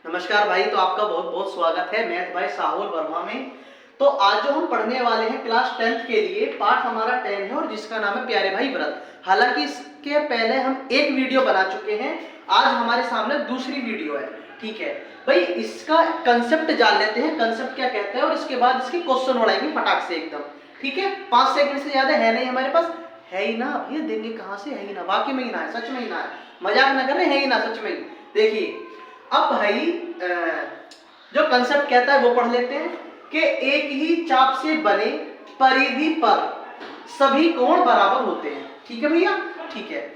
नमस्कार भाई। तो आपका बहुत बहुत स्वागत है मैथ भाई साहुल वर्मा में। तो आज जो हम पढ़ने वाले हैं क्लास 10th के लिए, पार्ट हमारा 10 है और जिसका नाम है प्यारे भाई व्रत। हालांकि इसके पहले हम एक वीडियो बना चुके हैं, आज हमारे सामने दूसरी वीडियो है। ठीक है भाई, इसका कंसेप्ट जान लेते हैं, कंसेप्ट क्या कहते हैं और इसके बाद इसके क्वेश्चन उड़ाएंगे फटाक से एकदम। ठीक है, 5 सेकंड से ज्यादा है नहीं हमारे पास। है ही ना भैया, देंगे कहां से, है ही ना, वाकई में ही ना है, सच में ही ना है, मजाक ना कर रहे, है ही ना, सच में ही। देखिए अब भाई जो कंसेप्ट कहता है वो पढ़ लेते हैं कि एक ही चाप से बने परिधि पर सभी कोण बराबर होते हैं। ठीक है भैया, ठीक है।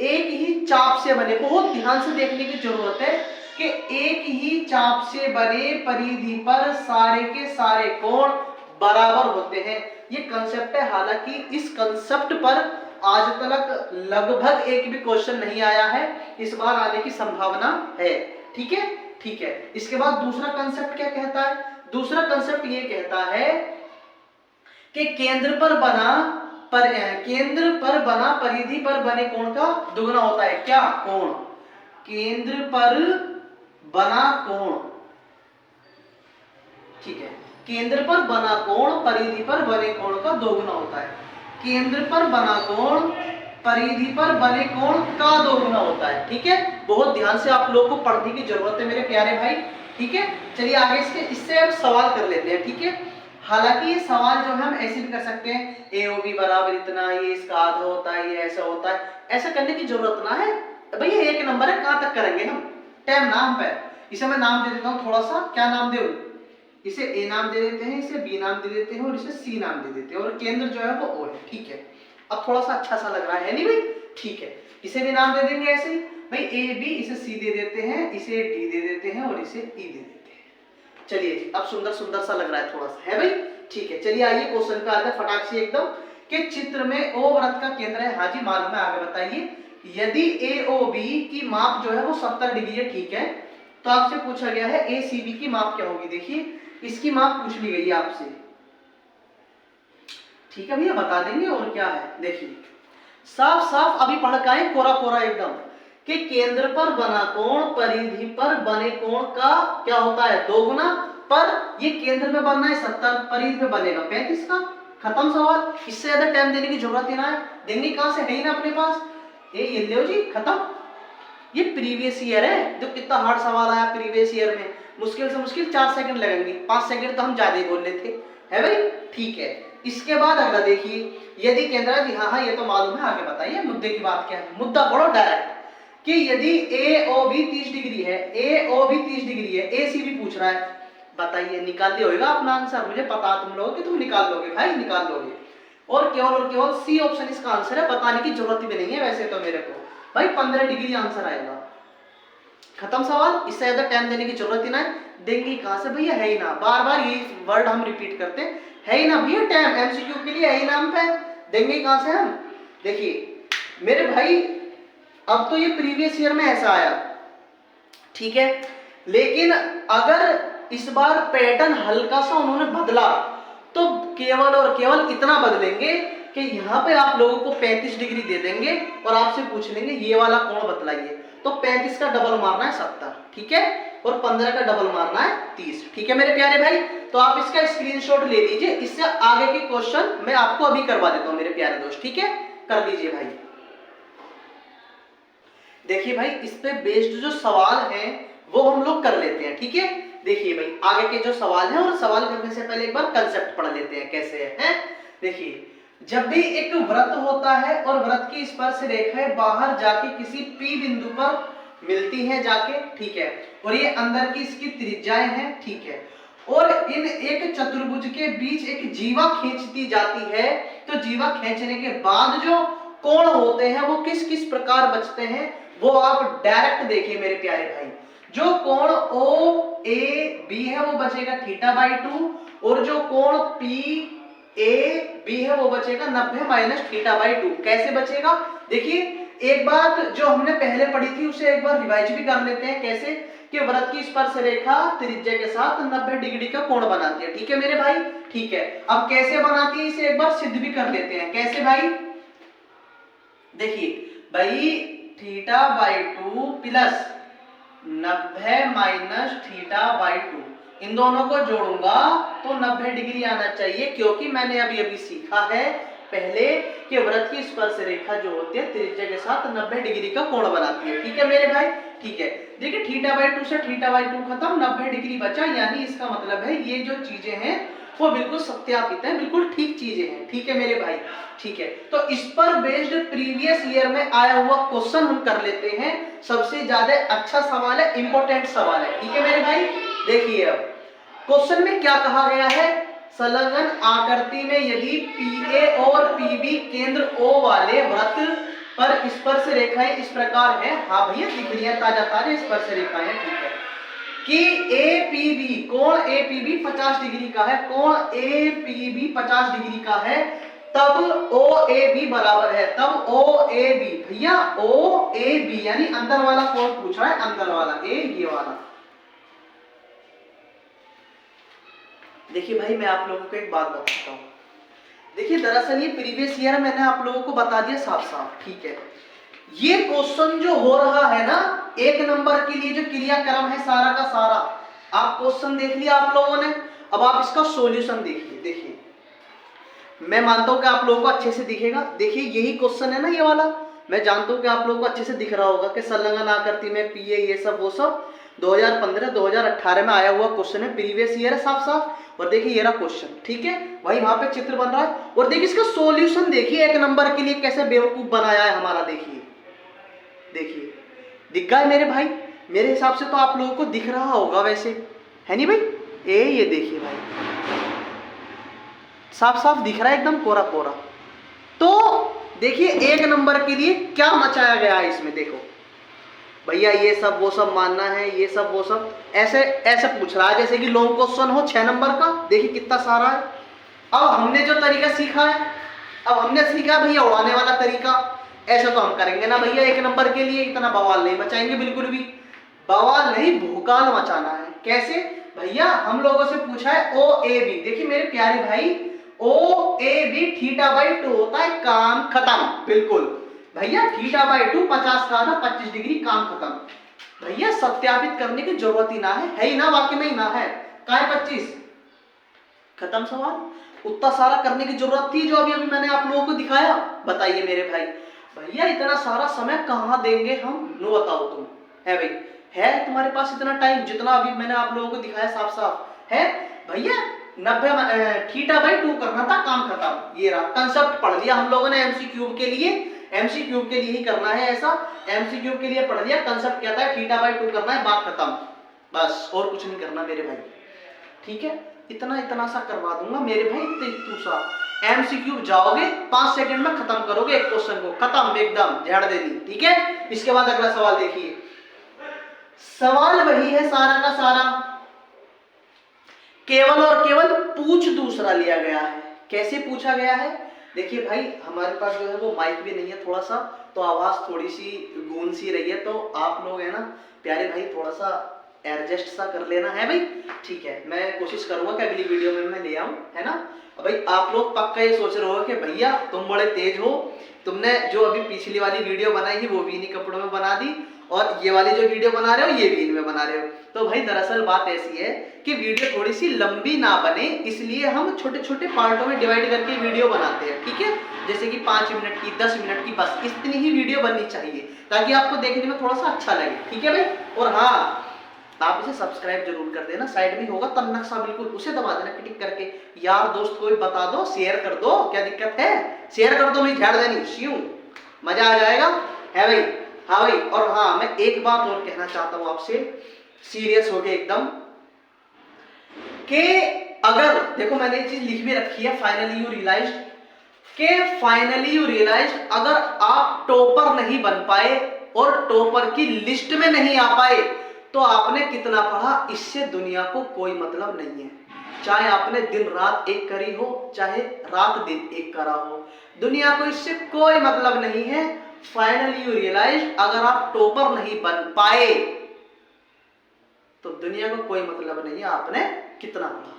एक ही चाप से बने, बहुत ध्यान से देखने की जरूरत है कि एक ही चाप से बने परिधि पर सारे के सारे कोण बराबर होते हैं। ये कंसेप्ट है। हालांकि इस कंसेप्ट पर आज तक लगभग एक भी क्वेश्चन नहीं आया है, इस बार आने की संभावना है। ठीक है, ठीक है। इसके बाद दूसरा कंसेप्ट क्या कहता है? दूसरा कंसेप्ट ये कहता है कि केंद्र पर बना परिधि पर बने कोण का दुगना होता है। क्या कोण? केंद्र पर बना कोण, ठीक है, केंद्र पर बना कोण परिधि पर बने कोण का दोगुना होता है। केंद्र पर बना कोण परिधि पर बने कोण का दोगुना होता है। ठीक है, बहुत ध्यान से आप लोगों को पढ़ने की जरूरत है मेरे प्यारे भाई। ठीक है, चलिए आगे इससे अब सवाल कर लेते हैं। ठीक है, हालांकि ये सवाल जो है हम ऐसे भी कर सकते हैं, ए ओ बी बराबर इतना, ये इसका आधा होता है, ये ऐसा होता है, ऐसा करने की जरूरत ना है भैया। एक नंबर है, कहां तक करेंगे हम, टाइम नाम पे। इसे मैं नाम दे देता हूं थोड़ा सा, क्या नाम दे, इसे ए नाम दे देते हैं, इसे बी नाम दे देते हैं और इसे सी नाम दे देते हैं, और केंद्र जो है वो ओ है। ठीक है, अब थोड़ा सा अच्छा सा लग रहा है नहीं भाई? ठीक है, इसे भी नाम दे देंगे ऐसे ही भाई, ए बी, इसे सी दे देते हैं, इसे डी दे देते हैं और इसे ई दे देते हैं। चलिए अब सुंदर सुंदर सा लग रहा है थोड़ा सा, है भाई? ठीक है, चलिए आइए क्वेश्चन पे आते हैं फटाक से एकदम, कि चित्र में ओ वृत्त का केंद्र है। हाँ जी मालूम है, आगे बताइए। यदि ए ओ बी की माप जो है वो 70 डिग्री है, ठीक है, तो आपसे पूछा गया है ए सी बी की माप क्या होगी। देखिए इसकी माप पूछ ली गई है आपसे। ठीक है भैया, बता देंगे और क्या है। देखिए साफ साफ अभी पढ़ का है, कोरा कोरा एकदम, कि केंद्र पर बना कोण परिधि पर बने कोण का क्या होता है, दोगुना। पर ये केंद्र में बनना है 70, परिधि में बनेगा 35 का। खत्म सवाल, इससे ज्यादा टाइम देने की जरूरत ही ना है। देंगे कहां से, है ही ना अपने पास। ये ले जी, खत्म। ये प्रीवियस ईयर है, तो कितना हार्ड सवाल आया प्रीवियस ईयर में, मुश्किल से मुश्किल 4 सेकंड लगेंगे, 5 सेकंड तो हम ज्यादा ही बोल रहे थे, है भाई? ठीक है, इसके बाद अगला देखिए, यदि केंद्र जी, हाँ हाँ ये तो मालूम है, आगे बताइए मुद्दे की बात क्या है। मुद्दा पढ़ो डायरेक्ट, कि यदि ए ओ बी 30 डिग्री है, ए ओ बी 30 डिग्री है, ए सी भी पूछ रहा है, बताइए निकाल लिया होगा अपना आंसर। मुझे पता तुम लोग कि तुम निकाल लोगे भाई, निकाल लोगे। और केवल सी ऑप्शन इसका आंसर है, बताने की जरूरत भी नहीं है वैसे तो मेरे को भाई, 15 डिग्री आंसर आएगा। खत्म सवाल, इससे ज्यादा टाइम देने की जरूरत ही ना है। देंगे कहां से भैया, है ही ना, बार बार यही वर्ड हम रिपीट करते हैं, है ही ना भैया, टाइम एमसीक्यू के लिए है ही नाम पे, देंगे कहां से हम। देखिए मेरे भाई, अब तो ये प्रीवियस ईयर में ऐसा आया, ठीक है, लेकिन अगर इस बार पैटर्न हल्का सा उन्होंने बदला, तो केवल और केवल इतना बदलेंगे कि यहाँ पे आप लोगों को 35 डिग्री दे देंगे और आपसे पूछ लेंगे ये वाला कोण बतलाइए, तो 35 का डबल मारना है 70, ठीक है, और 15 का डबल मारना है 30। ठीक है मेरे प्यारे भाई, तो आप इसका स्क्रीनशॉट ले लीजिए, इससे आगे के क्वेश्चन मैं आपको अभी करवा देता हूं मेरे प्यारे दोस्त। ठीक है, कर लीजिए भाई। देखिए भाई, इस पे बेस्ड जो सवाल है वो हम लोग कर लेते हैं। ठीक है, देखिए भाई आगे के जो सवाल हैं, और सवाल करने से पहले एक बार कंसेप्ट पढ़ लेते हैं कैसे है। देखिए जब भी एक वृत्त होता है और वृत्त की स्पर्श रेखाएं बाहर जाके किसी P बिंदु पर मिलती हैं जाके, ठीक है, और ये अंदर की इसकी त्रिज्याएं हैं, ठीक है, और इन एक चतुर्भुज के बीच एक जीवा खींचती जाती है, तो जीवा खींचने के बाद जो कोण होते हैं वो किस किस प्रकार बचते हैं, वो आप डायरेक्ट देखिए मेरे प्यारे भाई। जो कोण ओ ए बी है वो बचेगा θ/2, और जो कोण पी ए बी है वो बचेगा 90 - θ/2। कैसे बचेगा? देखिए एक बात जो हमने पहले पढ़ी थी उसे एक बार रिवाइज भी कर लेते हैं, कैसे कि वृत्त की स्पर्श रेखा त्रिज्या के साथ 90 डिग्री का कोण बनाती है। ठीक है मेरे भाई, ठीक है, अब कैसे बनाती है इसे एक बार सिद्ध भी कर लेते हैं। कैसे भाई? देखिए भाई, θ/2 प्लस 90 माइनस थीटा बाई 2, इन दोनों को जोड़ूंगा तो 90 डिग्री आना चाहिए, क्योंकि मैंने अभी अभी सीखा है पहले कि वृत्त की स्पर्श रेखा जो होती है त्रिज्या के साथ 90 डिग्री का कोण बनाती है। ठीक है मेरे भाई, ठीक है। देखिए थीटा बाई 2 से थीटा बाई 2 खत्म, 90 डिग्री बचा, यानी इसका मतलब है ये जो चीजें हैं वो बिल्कुल सत्यापित है, बिल्कुल ठीक चीजें हैं। ठीक है मेरे भाई, ठीक है। तो इस पर बेस्ड प्रीवियस ईयर में आया हुआ क्वेश्चन हम कर लेते हैं। सबसे ज्यादा अच्छा सवाल है, इंपॉर्टेंट सवाल है। ठीक है मेरे भाई, देखिए अब क्वेश्चन में क्या कहा गया है, संलग्न आकृति में यदि PA और PB केंद्र O वाले वृत्त पर स्पर्श रेखाएं इस प्रकार है। हाँ भैया दिख रही है ताजा ताजा स्पर्श रेखाएं, ठीक है। कि APB कोण APB 50 डिग्री का है, कोण APB 50 डिग्री का है, तब OAB बराबर है, तब OAB भैया OAB यानी अंदर वाला कोण पूछ रहा है, अंदर वाला ये वाला। देखिए भाई मैं आप लोगों को एक बात बताता हूँ। देखिए दरअसल ये प्रीवियस ईयर मैंने आप लोगों को बता दिया साफ साफ, ठीक है। ये क्वेश्चन जो हो रहा है ना, एक नंबर के लिए जो क्रियाक्रम है सारा का सारा, आप क्वेश्चन देख लिया आप लोगों ने, अब आप इसका सॉल्यूशन देखिए। देखिए मैं मानता हूं कि आप लोगों को अच्छे से दिखेगा। देखिए यही क्वेश्चन है ना ये वाला, मैं जानता हूं कि आप लोगों को अच्छे से दिख रहा होगा कि संलग्न आकृति में PA ये सब वो सब 2015-2018 में आया हुआ क्वेश्चन है, प्रीवियस ईयर है साफ साफ। और देखिए ये रहा क्वेश्चन, ठीक है, वही वहां पे चित्र बन रहा है। और देखिए इसका सॉल्यूशन देखिए, एक नंबर के लिए कैसे बेवकूफ बनाया है हमारा। देखिए देखिए दिख गया मेरे भाई, मेरे हिसाब से तो आप लोगों को दिख रहा होगा वैसे, है नहीं भाई। ये देखिए भाई साफ साफ दिख रहा है एकदम कोरा कोरा। तो देखिए एक नंबर के लिए क्या मचाया गया है इसमें, देखो भैया ये सब वो सब मानना है, ये सब वो सब ऐसे ऐसे पूछ रहा है जैसे कि लॉन्ग क्वेश्चन हो 6 नंबर का। देखिए कितना सारा है। अब हमने जो तरीका सीखा है, अब हमने सीखा भैया उड़ाने वाला तरीका, ऐसा तो हम करेंगे ना भैया एक नंबर के लिए, इतना बवाल नहीं मचाएंगे, बिल्कुल भी बवाल नहीं, भूकाल मचाना है। कैसे भैया, हम लोगों से पूछा है OAB। देखिए मेरे प्यारे भाई OAB थीटा बाई 2 होता है, काम खत्म। बिल्कुल भैया थीटा बाई 2 50 का था, 25 डिग्री, काम खत्म। भैया सत्यापित करने की जरूरत ही ना है ही ना, वाकई में ही ना है, का है 25, खत्म सवाल। उतना सारा करने की जरूरत थी जो अभी अभी मैंने आप लोगों को दिखाया। बताइए मेरे भाई, भैया इतना सारा समय कहाँ देंगे हम, नो बताओ तुम। है भाई, है तुम्हारे पास इतना टाइम जितना अभी मैंने आप लोगों को दिखाया साफ साफ है भैया। 90 थीटा बाई 2 करना था, काम खत्म। ये रहा कंसेप्ट पढ़ लिया हम लोगों ने MCQ के लिए, MCQ के लिए ही करना है ऐसा, MCQ के लिए पढ़ लिया। कंसेप्ट क्या था, थीटा बाई 2 करना है, बात खत्म, बस और कुछ नहीं करना मेरे भाई। ठीक है, इतना इतना सा करवा दूंगा मेरे भाई, इतना सा MCQ जाओगे 5 सेकंड में खत्म करोगे एक क्वेश्चन को, खत्म एकदम झाड़ देनी। ठीक है, इसके बाद अगला सवाल देखिए। सवाल वही है सारा का सारा, केवल और केवल पूछ दूसरा लिया गया है। कैसे पूछा गया है, देखिए भाई हमारे पास जो है वो माइक भी नहीं है थोड़ा सा, तो आवाज थोड़ी सी गूंज सी रही है, तो आप लोग है ना प्यारे भाई थोड़ा सा एडजस्ट सा कर लेना है भाई। ठीक है, मैं कोशिश करूंगा कि अगली वीडियो में मैं ले आऊं, है ना। भाई आप लोग पक्का ये सोच रहे हो कि भैया तुम बड़े तेज हो, तुमने जो अभी पिछली वाली वीडियो बनाई है वो भी इन्हीं कपड़ों में बना दी, और ये वाली जो वीडियो बना रहे हो ये भी इनमें बना रहे हो। तो भाई दरअसल बात ऐसी है कि वीडियो थोड़ी सी लंबी ना बने, इसलिए हम छोटे छोटे पार्टों में डिवाइड करके वीडियो बनाते हैं। ठीक है, जैसे कि 5 मिनट की, 10 मिनट की, बस इतनी ही वीडियो बननी चाहिए ताकि आपको देखने में थोड़ा सा अच्छा लगे। ठीक है भाई, और हाँ आप इसे सब्सक्राइब जरूर कर देना, साइड में होगा तन्नक सा बिल्कुल, उसे दबा देना क्लिक करके। यार दोस्त को भी बता दो, शेयर कर दो, क्या दिक्कत है, शेयर कर दो, नहीं झाड़ देनी, श्यू मजा आ जाएगा, है भाई। हाँ भाई, और हाँ मैं एक बात और कहना चाहता हूं आपसे, सीरियस होके एकदम, कि अगर देखो मैंने ये चीज लिख भी रखी है, फाइनली यू रियलाइज्ड, के फाइनली यू रियलाइज्ड अगर आप टॉपर नहीं बन पाए और टॉपर की लिस्ट में नहीं आ पाए तो आपने कितना पढ़ा, इससे दुनिया को कोई मतलब नहीं है। चाहे आपने दिन रात एक करी हो, चाहे रात दिन एक करा हो, दुनिया को इससे कोई मतलब नहीं है। फाइनली यू रियलाइज अगर आप टॉपर नहीं बन पाए तो दुनिया को कोई मतलब नहीं है आपने कितना पढ़ा।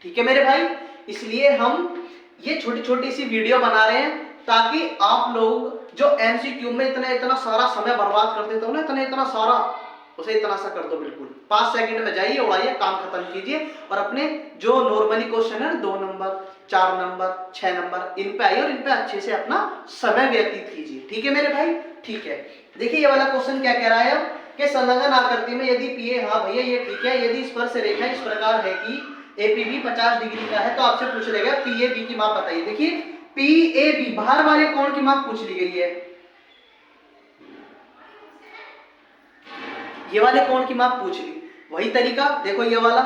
ठीक है मेरे भाई, इसलिए हम ये छोटी छोटी सी वीडियो बना रहे हैं ताकि आप लोग जो MCQ में इतना इतना सारा समय बर्बाद करते थे ना, इतना इतना सारा, उसे इतना सा कर दो बिल्कुल, 5 सेकंड में जाइए, उड़ाइए, काम खत्म कीजिए और अपने जो नॉर्मली क्वेश्चन है 2 नंबर 4 नंबर 6 नंबर इन पे आइए और इन पे अच्छे से अपना समय व्यतीत कीजिए। ठीक है मेरे भाई, ठीक है। देखिए ये वाला क्वेश्चन क्या कह रहा है अब कि संलग्न आकृति में यदि पीए, हाँ भैया ये ठीक है, यदि स्पर्श रेखा इस प्रकार है कि एपीबी 50 डिग्री का है तो आपसे पूछ लेगा पीएबी की माप बताइए। देखिए पीएबी बाहर वाले कोण की माप पूछ ली गई है, ये वाले कोण की माप पूछ ली। वही तरीका देखो ये वाला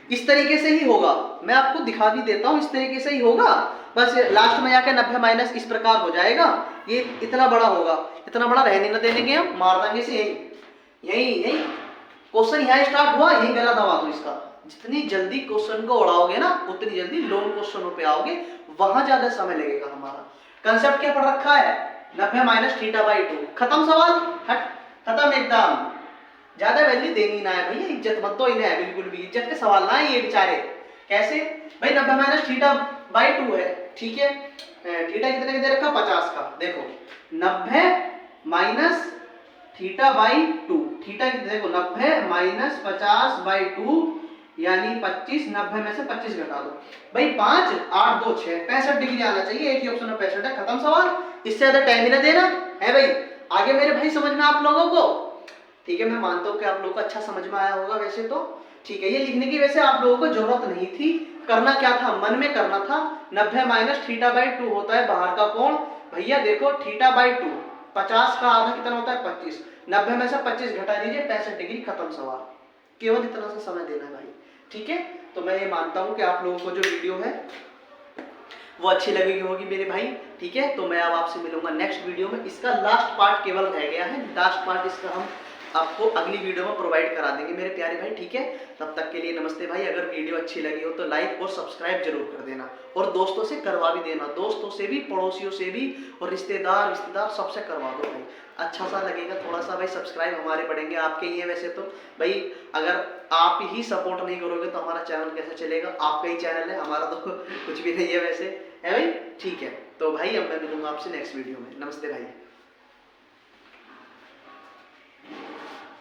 इस तरीके से ही होगा, मैं आपको दिखा भी देता हूं, इस तरीके से ही होगा, बस लास्ट में जाके 90 माइनस इस प्रकार हो जाएगा, ये इतना बड़ा होगा, इतना बड़ा रहने न देने के हम मार देंगे से यही क्वेश्चन यहाँ स्टार्ट हुआ, यही गला दबा दो इसका। जितनी जल्दी क्वेश्चन को उड़ाओगे ना उतनी जल्दी लॉन्ग क्वेश्चनों पे आओगे, वहां ज्यादा समय लगेगा हमारा। कंसेप्ट क्या पढ़ रखा है 90 माइनस थीटा बाई 2, खत्म सवाल, हट खत्म एकदम, ज्यादा वैल्यू देनी ना है भैया, इज्जत मत दो इन्हें, बिल्कुल भी इज्जत के सवाल ना है ये बेचारे। कैसे भाई 90 माइनस थीटा बाई 2 है, ठीक है, थीटा कितने का दे रखा 50 का, देखो 90 माइनस थीटा बाई 2, थीटा कितने देखो 90 माइनस 50 बाई 2 यानी 25, 90 में से 25 घटा दो भाई 5 8 2 6 65 डिग्री आना चाहिए, एक ही ऑप्शन में 65 है, खत्म सवाल, इससे ज्यादा टाइम ही ना देना है भाई। आगे मेरे भाई समझ में आप लोगों को, ठीक है, मैं मानता हूँ कि आप लोगों को अच्छा समझ में आया होगा वैसे तो, ठीक है। ये लिखने की वैसे आप लोगों को जरूरत नहीं थी, करना क्या था मन में करना था, 90 माइनस थीटा बाई 2 होता है बाहर का कोण, भैया देखो थीटा बाई 2 50 का आधा कितना होता है 25, 90 में से 25 घटा दीजिए 65 डिग्री, खत्म सवाल, केवल इतना सा समय देना है भाई, ठीक है। तो मैं ये मानता हूँ कि आप लोगों को जो वीडियो है वो अच्छी लगी होगी मेरे भाई, ठीक है। तो मैं अब आपसे मिलूंगा नेक्स्ट वीडियो में, इसका लास्ट पार्ट केवल रह गया है, लास्ट पार्ट इसका हम आपको अगली वीडियो में प्रोवाइड करा देंगे मेरे प्यारे भाई, ठीक है। तब तक के लिए नमस्ते भाई, अगर वीडियो अच्छी लगी हो तो लाइक और सब्सक्राइब जरूर कर देना और दोस्तों से करवा भी देना, दोस्तों से भी पड़ोसियों से भी और रिश्तेदार सबसे करवा दो भाई, अच्छा सा लगेगा थोड़ा सा भाई, सब्सक्राइब हमारे बढ़ेंगे, आपके ही है वैसे तो भाई, अगर आप ही सपोर्ट नहीं करोगे तो हमारा चैनल कैसे चलेगा, आपका ही चैनल है, हमारा तो कुछ भी नहीं है वैसे, है भाई, ठीक है। तो भाई अब मैं मिलूंगा आपसे नेक्स्ट वीडियो में, नमस्ते भाई।